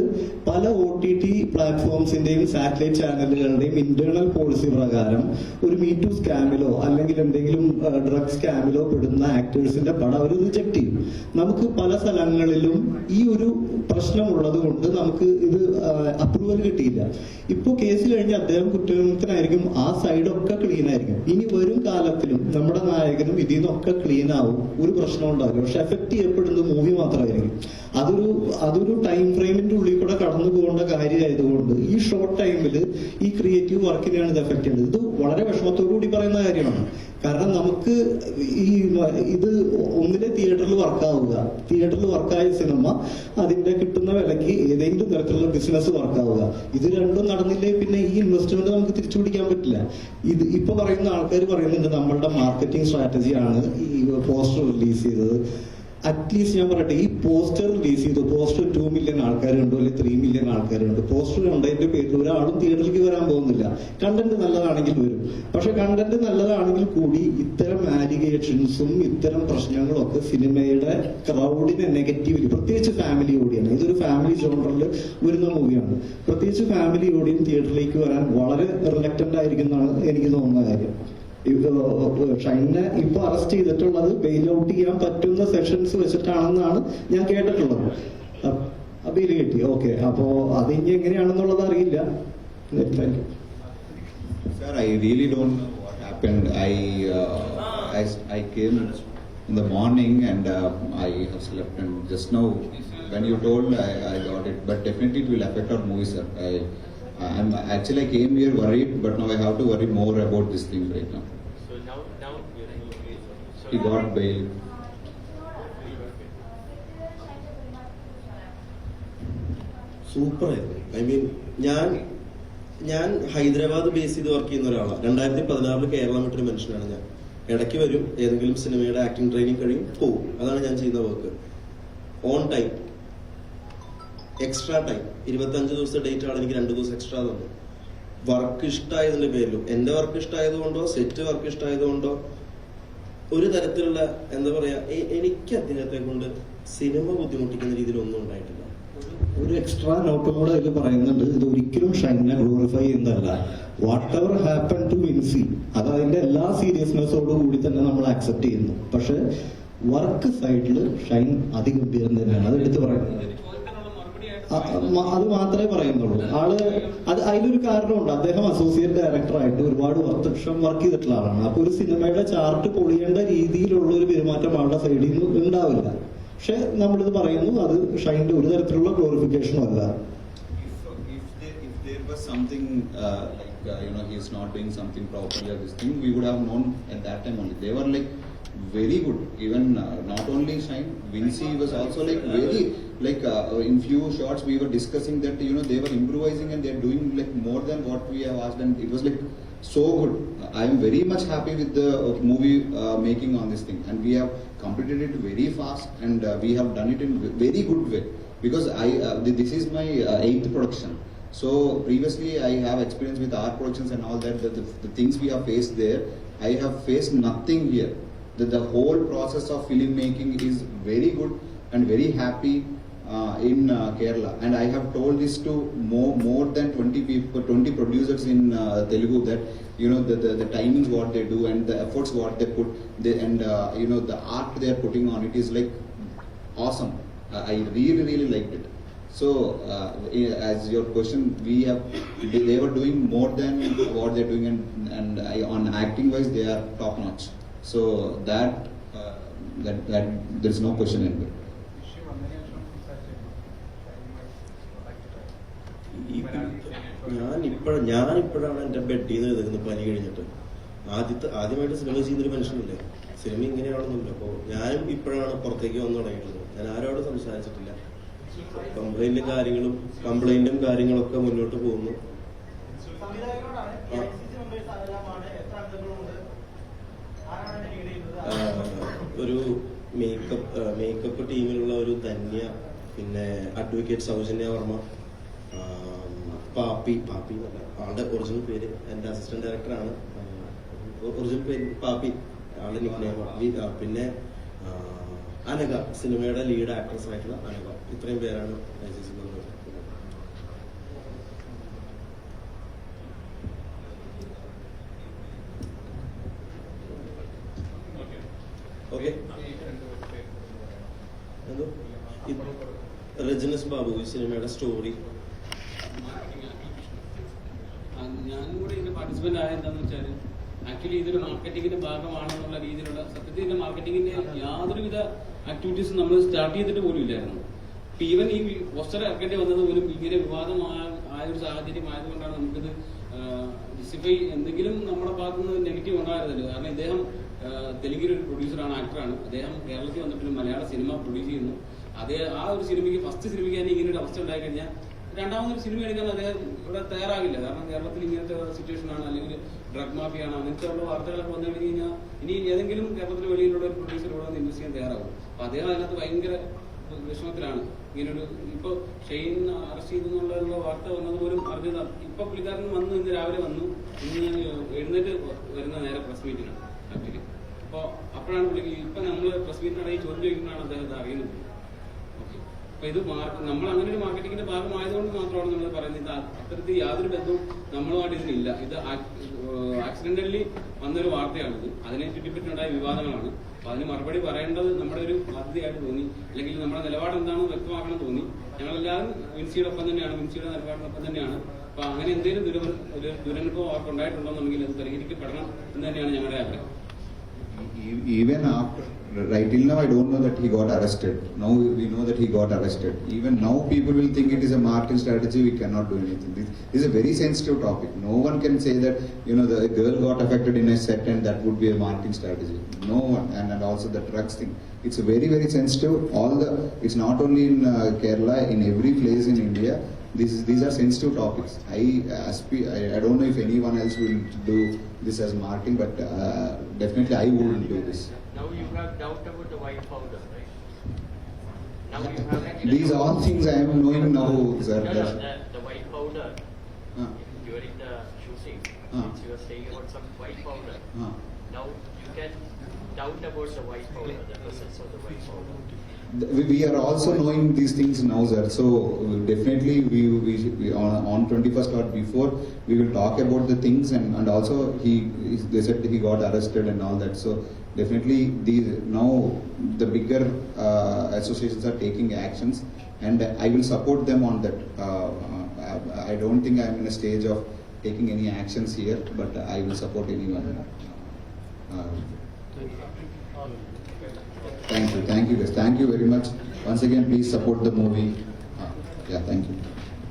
പല OTT പ്ലാറ്റ്ഫോംസിന്റെയും സാറ്റലൈറ്റ് ചാനലുകളുടെയും ഇന്റേണൽ പോളിസി പ്രകാരം ഒരു മീറ്റു സ്കാമിലോ അല്ലെങ്കിൽ എന്തെങ്കിലും ഡ്രഗ് സ്കാമിലോ പെടുന്ന ആക്ടേഴ്സിന്റെ പടം അവർ റിജക്ട് ചെയ്യും. നമുക്ക് പല സ്ഥലങ്ങളിലും ഈ ഒരു പ്രശ്നമുള്ളത് കൊണ്ട് നമുക്ക് ഇത് അപ്രൂവൽ കിട്ടിയില്ല. ഇപ്പൊ കേസ് കഴിഞ്ഞ് അദ്ദേഹം കുറ്റകൃത്യനായിരിക്കും, ആ സൈഡൊക്കെ ക്ലീൻ ആയിരിക്കും. ഇനി വരും കാലത്തിലും നമ്മുടെ നായകനും ഇതിൽ നിന്നൊക്കെ ക്ലീൻ ആവും, ഒരു പ്രശ്നം ഉണ്ടാവില്ല. പക്ഷെ എഫക്ട് ചെയ്യപ്പെടുന്നത് മൂവി മാത്രമായിരിക്കും. അതൊരു ടൈം ഫ്രെയിമിന്റെ ഉള്ളിൽ കൂടെ കടന്നു പോകേണ്ട കാര്യമായതുകൊണ്ട് ഈ ഷോർട്ട് ടൈമിൽ ഈ ക്രിയേറ്റീവ് വർക്കിനെയാണ് ഇത് എഫക്ട് ചെയ്യുന്നത്. ഇത് വളരെ വിഷമത്തോടു കൂടി പറയുന്ന കാര്യമാണ്. കാരണം നമുക്ക് ഇത് ഒന്നിലെ തിയേറ്ററിൽ വർക്കായ സിനിമ അതിന്റെ കിട്ടുന്ന വിലക്ക് ഏതെങ്കിലും തരത്തിലുള്ള ബിസിനസ് വർക്കാവുക. ഇത് രണ്ടും നടന്നില്ലേ പിന്നെ ഈ ഇൻവെസ്റ്റ്മെന്റ് നമുക്ക് തിരിച്ചു പിടിക്കാൻ പറ്റില്ല. ഇത് ഇപ്പൊ പറയുന്ന ആൾക്കാർ പറയുന്നുണ്ട് നമ്മളുടെ മാർക്കറ്റിംഗ് സ്ട്രാറ്റജിയാണ് ഈ പോസ്റ്റർ റിലീസ് ചെയ്തത്. അറ്റ്ലീസ്റ്റ് ഞാൻ പറയട്ടെ, ഈ പോസ്റ്റർ റിലീസ് ചെയ്തു, പോസ്റ്റർ 2 മില്യൺ ആൾക്കാരുണ്ടോ അല്ലെങ്കിൽ 3 മില്യൺ ആൾക്കാരുണ്ട്, പോസ്റ്റർ കണ്ടതിന്റെ പേരിൽ ഒരാളും തിയേറ്ററിലേക്ക് വരാൻ പോകുന്നില്ല. കണ്ടന്റ് നല്ലതാണെങ്കിൽ വരും. പക്ഷെ കണ്ടന്റ് നല്ലതാണെങ്കിൽ കൂടി ഇത്തരം ആലിഗേഷൻസും ഇത്തരം പ്രശ്നങ്ങളും ഒക്കെ സിനിമയുടെ ക്രൗഡിനെ നെഗറ്റീവ്ലി, പ്രത്യേകിച്ച് ഫാമിലി ഓഡിയൻസ്, ഇതൊരു ഫാമിലി ജോണറിൽ വരുന്ന മൂവിയാണ്, പ്രത്യേകിച്ച് ഫാമിലി ഓഡിയൻസ് തിയേറ്ററിലേക്ക് വരാൻ വളരെ റിലക്റ്റന്റ് ആയിരിക്കും എന്നാണ് എനിക്ക് തോന്നുന്ന കാര്യം. ഷൈനെ ഇപ്പൊ അറസ്റ്റ് ചെയ്തിട്ടുള്ളത് ബെയിൽ ഔട്ട് ചെയ്യാൻ പറ്റുന്ന സെഷൻസ് വെച്ചിട്ടാണെന്നാണ് ഞാൻ കേട്ടിട്ടുള്ളത്. ബെയിൽ കിട്ടി, ഓക്കെ. അപ്പോ അത് ഇനി എങ്ങനെയാണെന്നുള്ളത് അറിയില്ല. Sir, I really don't know what happened. I came in the morning and I have slept, and just now when you told I got it, but definitely it will affect our movie, sir. I came here worried, but now I have to worry more about this thing right now. So now He got bail. Super ആയിരുന്നു. I mean ഞാൻ Hyderabad base ചെയ്ത് work ചെയ്യുന്ന ഒരാളാണ്. 2016 കേരളം വിട്ടൊരു മനുഷ്യനാണ് ഞാൻ. ഇടയ്ക്ക് വരും, ഏതെങ്കിലും സിനിമയുടെ ആക്ടിംഗ് ട്രെയിനിങ് കഴിയും, പോവും. അതാണ് ഞാൻ ചെയ്യുന്ന work. On time, extra time. 25 ദിവസത്തെ ഡേറ്റ് ആണ് എനിക്ക് 2 ദിവസം എക്സ്ട്രാ തന്നു. വർക്ക് ഇഷ്ടമായതിന്റെ പേരിലും, എന്റെ വർക്ക് ഇഷ്ടമായതുകൊണ്ടോ സെറ്റ് വർക്ക് ഇഷ്ടമായതുകൊണ്ടോ ഒരു തരത്തിലുള്ള എന്താ പറയാ, എനിക്ക് അദ്ദേഹത്തെ കൊണ്ട് സിനിമ ബുദ്ധിമുട്ടിക്കുന്ന രീതിയിൽ ഒന്നും ഉണ്ടായിട്ടില്ല. ഒരു എക്സ്ട്രാ നോട്ടും കൂടെ അതിൽ പറയുന്നുണ്ട്. ഇത് ഒരിക്കലും ഷൈനെ ഗ്ലോറിഫൈ ചെയ്യുന്നതല്ല. Whatever happen to Vincy, അത് അതിന്റെ എല്ലാ സീരിയസ്നെസ്സോടും കൂടി തന്നെ നമ്മൾ ആക്സെപ്റ്റ് ചെയ്യുന്നു. പക്ഷെ വർക്ക് സൈഡിൽ ഷൈൻ അതിഗംഭീരം തന്നെയാണ്, അത് എടുത്ത് പറയുന്നത്. അത് മാത്രമേ പറയുന്നുള്ളൂ. അതിലൊരു കാരണമുണ്ട്. അദ്ദേഹം അസോസിയേറ്റ് ഡയറക്ടറായിട്ട് ഒരുപാട് വർഷം വർക്ക് ചെയ്തിട്ടുള്ള ആളാണ്. അപ്പൊ ഒരു സിനിമയുടെ ചാർട്ട് പൊളിയേണ്ട രീതിയിലുള്ള ഒരു പെരുമാറ്റം ആളുടെ സൈഡിൽ നിന്ന് ഉണ്ടാവില്ല. പക്ഷെ നമ്മളിത് പറയുന്നു, അത് ഷൈൻ്റെ ഒരു തരത്തിലുള്ള ഗ്ലോറിഫിക്കേഷനും അല്ല. If there was something he is not doing something properly or this thing, we would have known at that time only. They were like very good. Even not only Shine, Vinci was also like very in few shots we were discussing that they were improvising and they're doing like more than what we have asked, and it was like so good. I am very much happy with the movie making on this thing, and we have completed it very fast, and we have done it in very good way, because this is my 8th production. So previously I have experience with our productions and all that. The things we have faced there, I have faced nothing here. The whole process of film making is very good and very happy in Kerala, and I have told this to more than 20 people, 20 producers in Telugu, that the timings what they do and the efforts what they put, and the art they are putting on it is like awesome. I really liked it. So as your question, they were doing more than what they're doing, and on acting wise they are top notch. So that there's no question in it. ഞാനിപ്പോഴാണ് എന്റെ ബെഡിൽ നിന്ന് എഴുതുന്നത് പനി കഴിഞ്ഞിട്ട്. ആദ്യമായിട്ട് cinema ചെയ്യുന്നൊരു മനുഷ്യനല്ലേ, cinema ഇങ്ങനെയാണെന്നില്ല. അപ്പോൾ ഞാനും ഇപ്പോഴാണ് പുറത്തേക്ക് വന്നു തുടങ്ങിയിട്ടുള്ളത്. ഞാൻ ആരോടും സംസാരിച്ചിട്ടില്ല. കംപ്ലൈന്റും കാര്യങ്ങളൊക്കെ മുന്നോട്ട് പോകുന്നു. ഒരു മേക്കപ്പ് ടീമിലുള്ള ഒരു ധന്യ, പിന്നെ അഡ്വക്കേറ്റ് സൗജന്യ വർമ്മ, പാപ്പി എന്നല്ല ആളുടെ ഒറിജിനൽ പേര്, എന്റെ അസിസ്റ്റന്റ് ഡയറക്ടറാണ്. ഒറിജിനൽ പേര് പാപ്പി, ആളുടെ നിക്നെയിം. പിന്നെ അനഘ, സിനിമയുടെ ലീഡ് ആക്ട്രസ് ആയിട്ടുള്ള അനഘ. ഇത്രയും പേരാണ് ഓക്കെ. രജനീഷ് ബാബു, ഈ സിനിമയുടെ സ്റ്റോറി. ഞാനും കൂടെ ഇതിന്റെ പാർട്ടിസിപ്പന്റ് ആയതെന്താന്ന് വെച്ചാൽ, ആക്ച്വലി ഇതൊരു മാർക്കറ്റിംഗിന്റെ ഭാഗമാണെന്നുള്ള രീതിയിലുള്ള, സത്യത്തിൽ ഇതിന്റെ മാർക്കറ്റിംഗിന്റെ യാതൊരുവിധ ആക്ടിവിറ്റീസും നമ്മൾ സ്റ്റാർട്ട് ചെയ്തിട്ട് പോലും ഇല്ലായിരുന്നു. ഈവൻ ഈ പോസ്റ്റർ ഇറക്കേണ്ടി വന്നത് പോലും ഇങ്ങനെ വിവാദമായ ഒരു സാഹചര്യം ആയതുകൊണ്ടാണ് നമുക്കിത് ജസ്റ്റിഫൈ എന്തെങ്കിലും നമ്മുടെ ഭാഗത്തുനിന്ന് നെഗറ്റീവ് ഉണ്ടായിരുന്നില്ല. കാരണം ഇദ്ദേഹം തെലുങ്കിലെ ഒരു പ്രൊഡ്യൂസറാണ്, ആക്ടറാണ്. അദ്ദേഹം കേരളത്തിൽ വന്നിട്ട് മലയാള സിനിമ പ്രൊഡ്യൂസ് ചെയ്യുന്നു. ആ ഒരു സിനിമയ്ക്ക്, ഫസ്റ്റ് സിനിമയ്ക്ക് തന്നെ ഇങ്ങനെ ഒരു അവസ്ഥ ഉണ്ടായി കഴിഞ്ഞാൽ രണ്ടാമതൊരു സിനിമ എടുക്കാൻ അദ്ദേഹം ഇവിടെ തയ്യാറാകില്ല. കാരണം കേരളത്തിൽ ഇങ്ങനത്തെ സിറ്റുവേഷൻ ആണ്, അല്ലെങ്കിൽ ഡ്രഗ് മാഫിയാണ്, അങ്ങനത്തെ ഉള്ള വാർത്തകളൊക്കെ വന്നു കഴിഞ്ഞാൽ ഇനി ഏതെങ്കിലും കേരളത്തിന് വെളിയിലുള്ള ഒരു പ്രൊഡ്യൂസർ ഇവിടെ വന്ന് ഇൻവെസ്റ്റ് ചെയ്യാൻ തയ്യാറാകും. അപ്പൊ അദ്ദേഹം അതിനകത്ത് ഭയങ്കര വിഷമത്തിലാണ്. ഇങ്ങനൊരു ഇപ്പൊ ഷെയ്ൻ അറസ്റ്റ് ചെയ്തെന്നുള്ള വാർത്ത വന്നത് പോലും അറിഞ്ഞതാണ്. ഇപ്പൊ പുള്ളിക്കാരൻ വന്നു, ഇന്ന് രാവിലെ വന്നു, ഇന്ന് എഴുന്നേറ്റ് വരുന്ന നേരെ പ്രസ് മീറ്റിനാണ് ആക്ച്വലി. അപ്പൊ അപ്പോഴാണ് പുള്ളിക്ക് ഇപ്പൊ നമ്മള് പ്രസ് മീറ്റിനിടയിൽ ചോദ്യം ചോദിക്കുമ്പോഴാണ് അദ്ദേഹം ഇത് അറിയുന്നത്. അപ്പൊ ഇത് നമ്മൾ അങ്ങനെ ഒരു മാർക്കറ്റിംഗിന്റെ ഭാഗമായതുകൊണ്ട് മാത്രമാണ് നമ്മൾ പറയുന്നത്. ഇത് അത്തരത്തിൽ യാതൊരു ബന്ധവും നമ്മളുമായിട്ട് ഇതിനില്ല. ഇത് ആക്സിഡന്റലി വന്നൊരു വാർത്തയാണിത്. അതിനെ ചുറ്റിപ്പറ്റിയുണ്ടായ വിവാദങ്ങളാണ്. അപ്പൊ അതിന് മറുപടി പറയേണ്ടത് നമ്മുടെ ഒരു ബാധ്യതയായിട്ട് തോന്നി, അല്ലെങ്കിൽ നമ്മുടെ നിലപാട് എന്താണെന്ന് വ്യക്തമാക്കണം തോന്നി. ഞങ്ങളെല്ലാവരും വിൻസിയുടെ ഒപ്പം തന്നെയാണ്, വിൻസിയുടെ നിലപാടിനൊപ്പം തന്നെയാണ്. അപ്പൊ അങ്ങനെ എന്തെങ്കിലും ദുരനുഭവം അവർക്ക് ഉണ്ടായിട്ടുണ്ടോന്നുണ്ടെങ്കിൽ അത് പരിഹരിക്കപ്പെടണം എന്ന് തന്നെയാണ് ഞങ്ങളുടെ ആഗ്രഹം. Even after, right till now, I don't know that he got arrested. Now we know that he got arrested. Even now, people will think it is a marketing strategy. We cannot do anything. This is a very sensitive topic. No one can say that the girl got affected in a set and that would be a marketing strategy. No one, and also the drugs thing. It's very very sensitive. It's not only in Kerala, in every place in India. These are sensitive topics. I don't know if anyone else will do this as marketing, but definitely I wouldn't do this. Now you have doubt about the white powder, right? Now you have These all things I am knowing now, sir. No, the white powder Uh, during the shooting. Since you are saying about some white powder. Now you can doubt about the white powder, the presence of the white powder. We are also knowing these things now, sir. So definitely we on 21st or before we will talk about the things, and also they said he got arrested and all that. So definitely now the bigger associations are taking actions, and I will support them on that. I don't think I am in a stage of taking any actions here, but I will support anyone. Thank you guys. Thank you very much. Once again, please support the movie. Yeah, thank you.